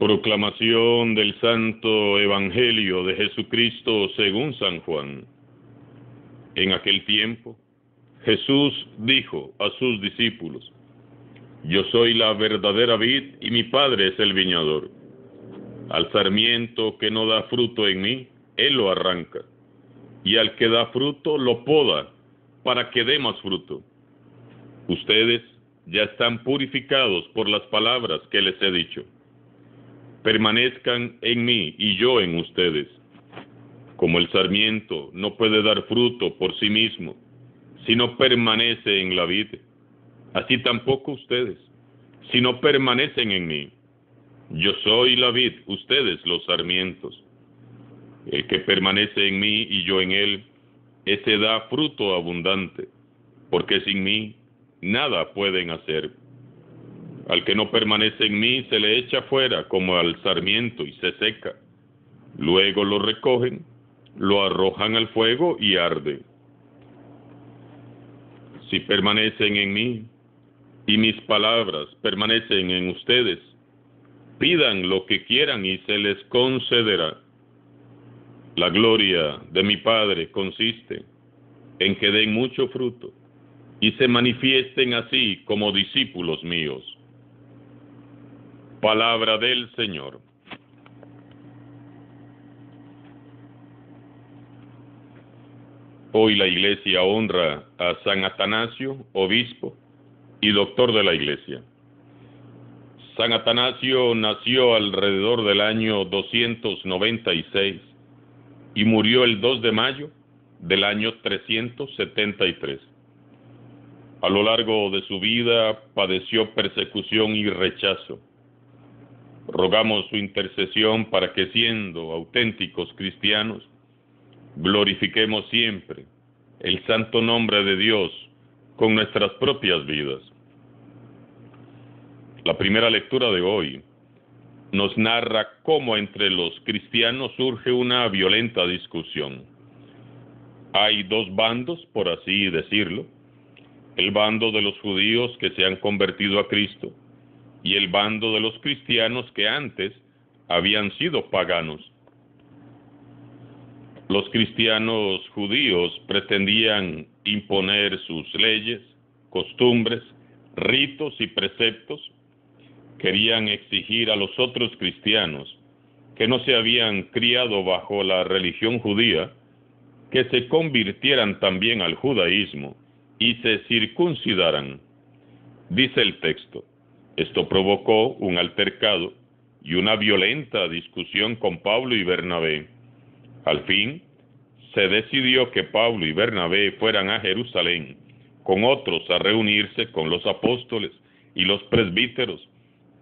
Proclamación del Santo Evangelio de Jesucristo según San Juan. En aquel tiempo, Jesús dijo a sus discípulos: Yo soy la verdadera vid y mi Padre es el viñador. Al sarmiento que no da fruto en mí, Él lo arranca, y al que da fruto lo poda, para que dé más fruto. Ustedes ya están purificados por las palabras que les he dicho. Permanezcan en mí y yo en ustedes. Como el sarmiento no puede dar fruto por sí mismo, si no permanece en la vid, así tampoco ustedes, si no permanecen en mí. Yo soy la vid, ustedes los sarmientos. El que permanece en mí y yo en él, ese da fruto abundante, porque sin mí nada pueden hacer. Al que no permanece en mí se le echa fuera como al sarmiento y se seca. Luego lo recogen, lo arrojan al fuego y arde. Si permanecen en mí y mis palabras permanecen en ustedes, pidan lo que quieran y se les concederá. La gloria de mi Padre consiste en que den mucho fruto y se manifiesten así como discípulos míos. Palabra del Señor. Hoy la Iglesia honra a San Atanasio, obispo y doctor de la Iglesia. San Atanasio nació alrededor del año 296 y murió el 2 de mayo del año 373. A lo largo de su vida padeció persecución y rechazo. Rogamos su intercesión para que, siendo auténticos cristianos, glorifiquemos siempre el santo nombre de Dios con nuestras propias vidas. La primera lectura de hoy nos narra cómo entre los cristianos surge una violenta discusión. Hay dos bandos, por así decirlo: el bando de los judíos que se han convertido a Cristo y el bando de los cristianos que antes habían sido paganos. Los cristianos judíos pretendían imponer sus leyes, costumbres, ritos y preceptos. Querían exigir a los otros cristianos que no se habían criado bajo la religión judía, que se convirtieran también al judaísmo y se circuncidaran. Dice el texto: esto provocó un altercado y una violenta discusión con Pablo y Bernabé. Al fin, se decidió que Pablo y Bernabé fueran a Jerusalén con otros a reunirse con los apóstoles y los presbíteros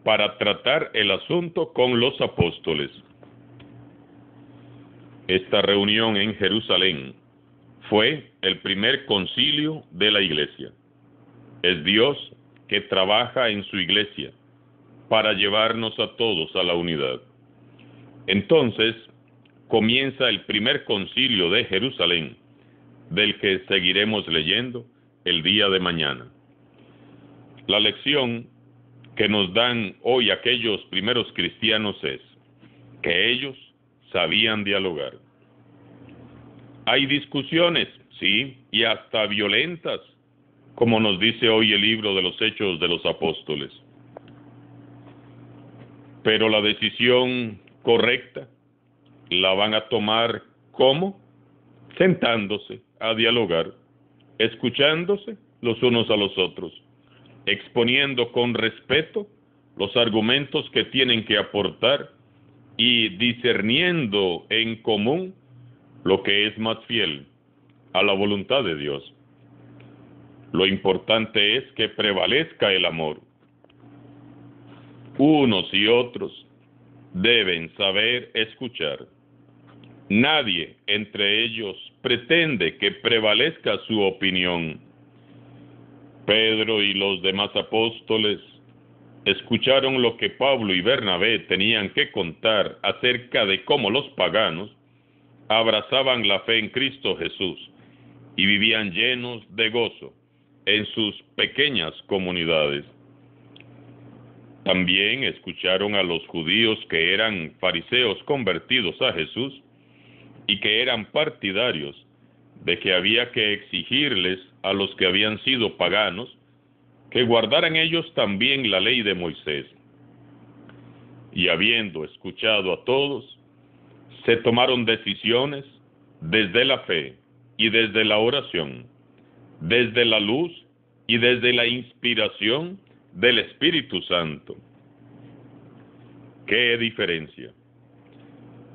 para tratar el asunto con los apóstoles. Esta reunión en Jerusalén fue el primer concilio de la Iglesia. Es Dios que trabaja en su Iglesia para llevarnos a todos a la unidad. Entonces comienza el primer concilio de Jerusalén, del que seguiremos leyendo el día de mañana. La lección que nos dan hoy aquellos primeros cristianos es que ellos sabían dialogar. Hay discusiones, sí, y hasta violentas, como nos dice hoy el libro de los Hechos de los Apóstoles. Pero la decisión correcta la van a tomar ¿cómo? Sentándose a dialogar, escuchándose los unos a los otros, exponiendo con respeto los argumentos que tienen que aportar y discerniendo en común lo que es más fiel a la voluntad de Dios. Lo importante es que prevalezca el amor. Unos y otros deben saber escuchar. Nadie entre ellos pretende que prevalezca su opinión. Pedro y los demás apóstoles escucharon lo que Pablo y Bernabé tenían que contar acerca de cómo los paganos abrazaban la fe en Cristo Jesús y vivían llenos de gozo en sus pequeñas comunidades. También escucharon a los judíos que eran fariseos convertidos a Jesús y que eran partidarios de que había que exigirles a los que habían sido paganos que guardaran ellos también la ley de Moisés. Y habiendo escuchado a todos, se tomaron decisiones desde la fe y desde la oración, desde la luz y desde la inspiración del Espíritu Santo. ¡Qué diferencia!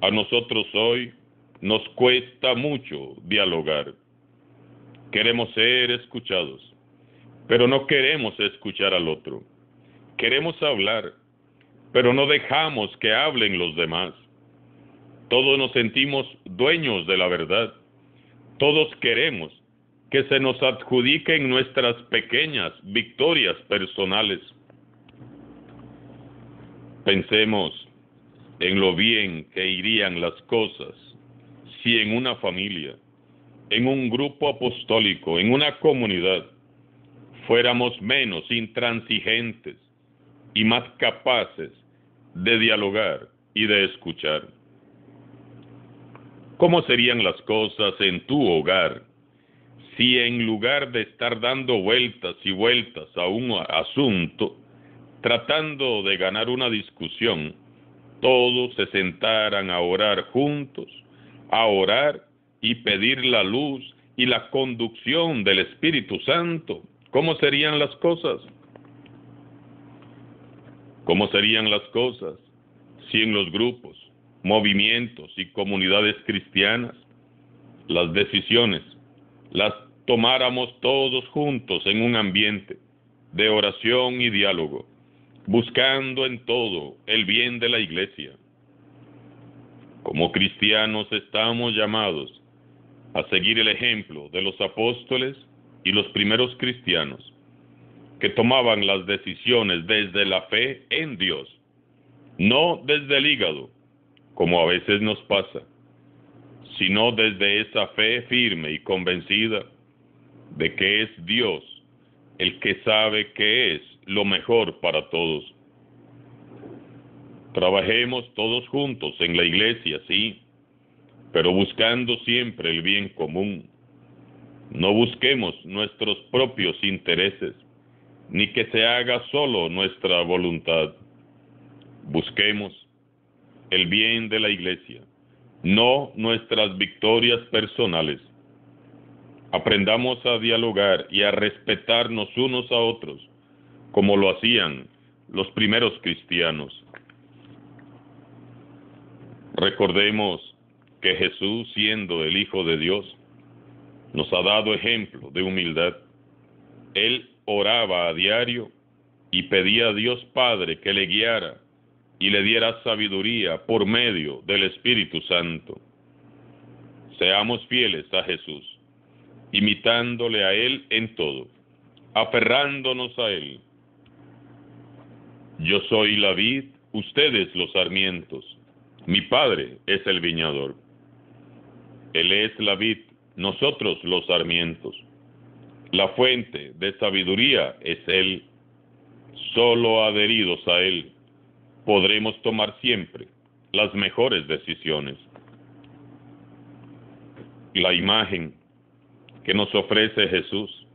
A nosotros hoy nos cuesta mucho dialogar. Queremos ser escuchados, pero no queremos escuchar al otro. Queremos hablar, pero no dejamos que hablen los demás. Todos nos sentimos dueños de la verdad. Todos queremos que se nos adjudiquen nuestras pequeñas victorias personales. Pensemos en lo bien que irían las cosas si en una familia, en un grupo apostólico, en una comunidad, fuéramos menos intransigentes y más capaces de dialogar y de escuchar. ¿Cómo serían las cosas en tu hogar si en lugar de estar dando vueltas y vueltas a un asunto, tratando de ganar una discusión, todos se sentaran a orar juntos, a orar y pedir la luz y la conducción del Espíritu Santo? ¿Cómo serían las cosas? ¿Cómo serían las cosas si en los grupos, movimientos y comunidades cristianas las decisiones las tomáramos todos juntos en un ambiente de oración y diálogo, buscando en todo el bien de la iglesia? Como cristianos estamos llamados a seguir el ejemplo de los apóstoles y los primeros cristianos que tomaban las decisiones desde la fe en Dios, no desde el hígado, como a veces nos pasa, sino desde esa fe firme y convencida de que es Dios el que sabe qué es lo mejor para todos. Trabajemos todos juntos en la iglesia, sí, pero buscando siempre el bien común. No busquemos nuestros propios intereses, ni que se haga solo nuestra voluntad. Busquemos el bien de la iglesia, no nuestras victorias personales. Aprendamos a dialogar y a respetarnos unos a otros, como lo hacían los primeros cristianos. Recordemos que Jesús, siendo el Hijo de Dios, nos ha dado ejemplo de humildad. Él oraba a diario y pedía a Dios Padre que le guiara y le diera sabiduría por medio del Espíritu Santo. Seamos fieles a Jesús, imitándole a Él en todo, aferrándonos a Él. Yo soy la vid, ustedes los sarmientos. Mi Padre es el viñador. Él es la vid, nosotros los sarmientos. La fuente de sabiduría es Él. Solo adheridos a Él podremos tomar siempre las mejores decisiones. La imagen que nos ofrece Jesús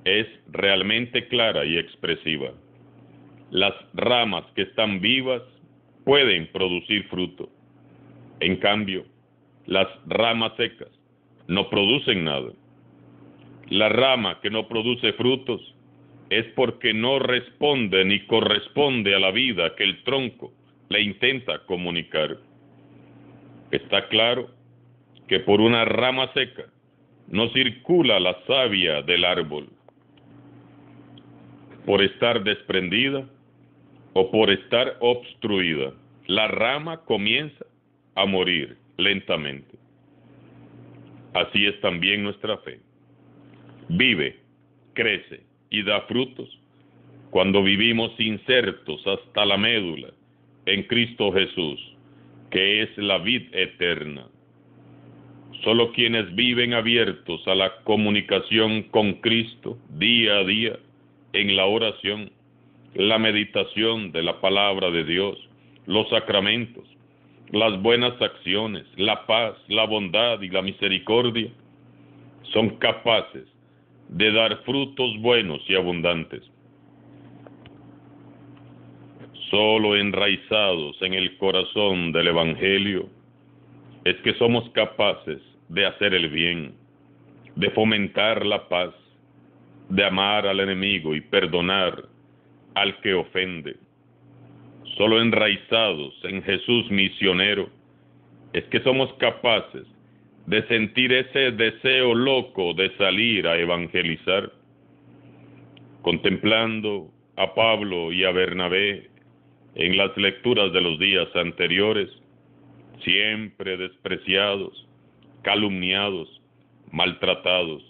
es realmente clara y expresiva. Las ramas que están vivas pueden producir fruto. En cambio, las ramas secas no producen nada. La rama que no produce frutos es porque no responde ni corresponde a la vida que el tronco le intenta comunicar. Está claro que por una rama seca no circula la savia del árbol. Por estar desprendida o por estar obstruida, la rama comienza a morir lentamente. Así es también nuestra fe. Vive, crece y da frutos cuando vivimos insertos hasta la médula en Cristo Jesús, que es la vid eterna. Solo quienes viven abiertos a la comunicación con Cristo día a día en la oración la meditación de la palabra de Dios, los sacramentos, las buenas acciones, la paz, la bondad y la misericordia son capaces de dar frutos buenos y abundantes. Solo enraizados en el corazón del Evangelio es que somos capaces de hacer el bien, de fomentar la paz, de amar al enemigo y perdonar al que ofende. Solo enraizados en Jesús misionero es que somos capaces de sentir ese deseo loco de salir a evangelizar. Contemplando a Pablo y a Bernabé en las lecturas de los días anteriores, siempre despreciados, calumniados, maltratados,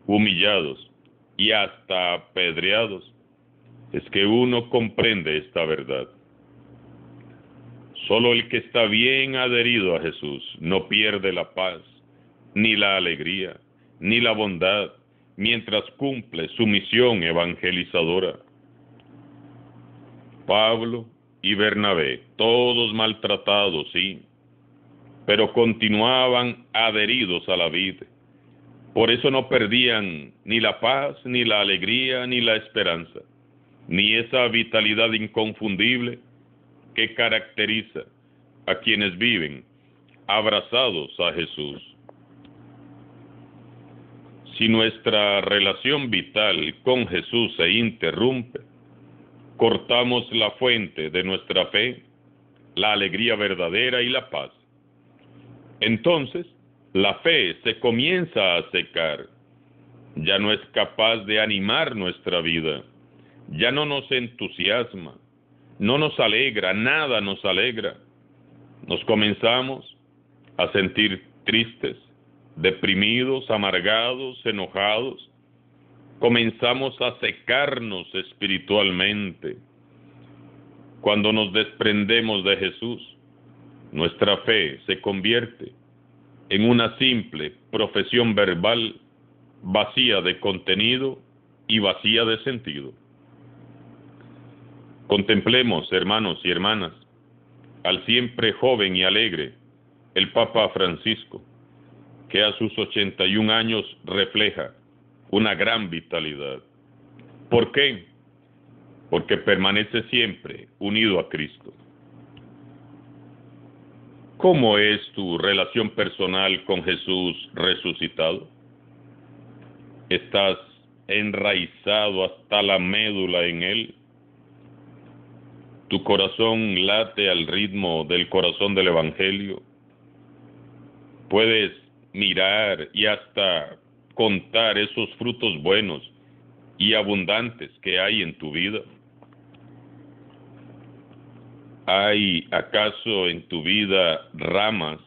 humillados y hasta apedreados, es que uno comprende esta verdad. Solo el que está bien adherido a Jesús no pierde la paz, ni la alegría, ni la bondad, mientras cumple su misión evangelizadora. Pablo y Bernabé, todos maltratados, sí, pero continuaban adheridos a la vida. Por eso no perdían ni la paz, ni la alegría, ni la esperanza, ni esa vitalidad inconfundible que caracteriza a quienes viven abrazados a Jesús. Si nuestra relación vital con Jesús se interrumpe, cortamos la fuente de nuestra fe, la alegría verdadera y la paz. Entonces, la fe se comienza a secar, ya no es capaz de animar nuestra vida, ya no nos entusiasma, no nos alegra, nada nos alegra. Nos comenzamos a sentir tristes, deprimidos, amargados, enojados. Comenzamos a secarnos espiritualmente. Cuando nos desprendemos de Jesús, nuestra fe se convierte en una simple profesión verbal vacía de contenido y vacía de sentido. Contemplemos, hermanos y hermanas, al siempre joven y alegre, el Papa Francisco, que a sus 81 años refleja una gran vitalidad. ¿Por qué? Porque permanece siempre unido a Cristo. ¿Cómo es tu relación personal con Jesús resucitado? ¿Estás enraizado hasta la médula en Él? ¿Tu corazón late al ritmo del corazón del Evangelio? ¿Puedes mirar y hasta contar esos frutos buenos y abundantes que hay en tu vida? ¿Hay acaso en tu vida ramas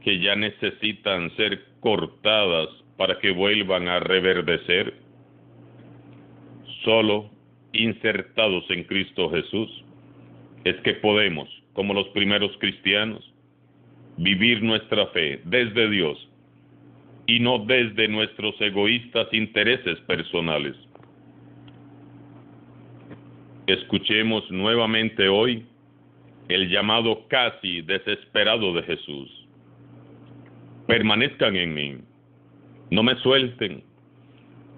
que ya necesitan ser cortadas para que vuelvan a reverdecer? Solo insertados en Cristo Jesús es que podemos, como los primeros cristianos, vivir nuestra fe desde Dios y no desde nuestros egoístas intereses personales. Escuchemos nuevamente hoy el llamado casi desesperado de Jesús. Permanezcan en mí, no me suelten,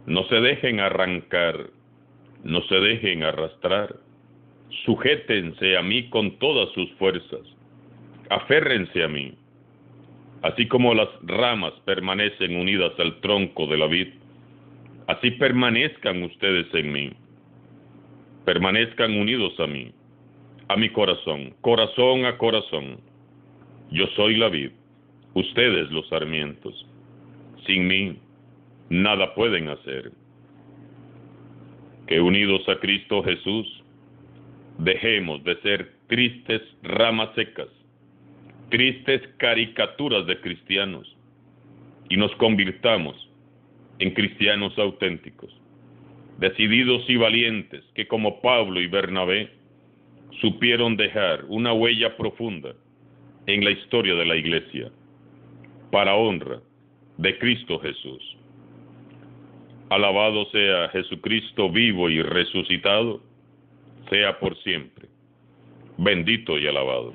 no se dejen arrancar, no se dejen arrastrar, sujétense a mí con todas sus fuerzas, aférrense a mí. Así como las ramas permanecen unidas al tronco de la vid, así permanezcan ustedes en mí. Permanezcan unidos a mí, a mi corazón, corazón a corazón. Yo soy la vid, ustedes los sarmientos. Sin mí, nada pueden hacer. Que unidos a Cristo Jesús, dejemos de ser tristes ramas secas, tristes caricaturas de cristianos, y nos convirtamos en cristianos auténticos, decididos y valientes, que como Pablo y Bernabé supieron dejar una huella profunda en la historia de la Iglesia, para honra de Cristo Jesús. Alabado sea Jesucristo vivo y resucitado, sea por siempre. Bendito y alabado.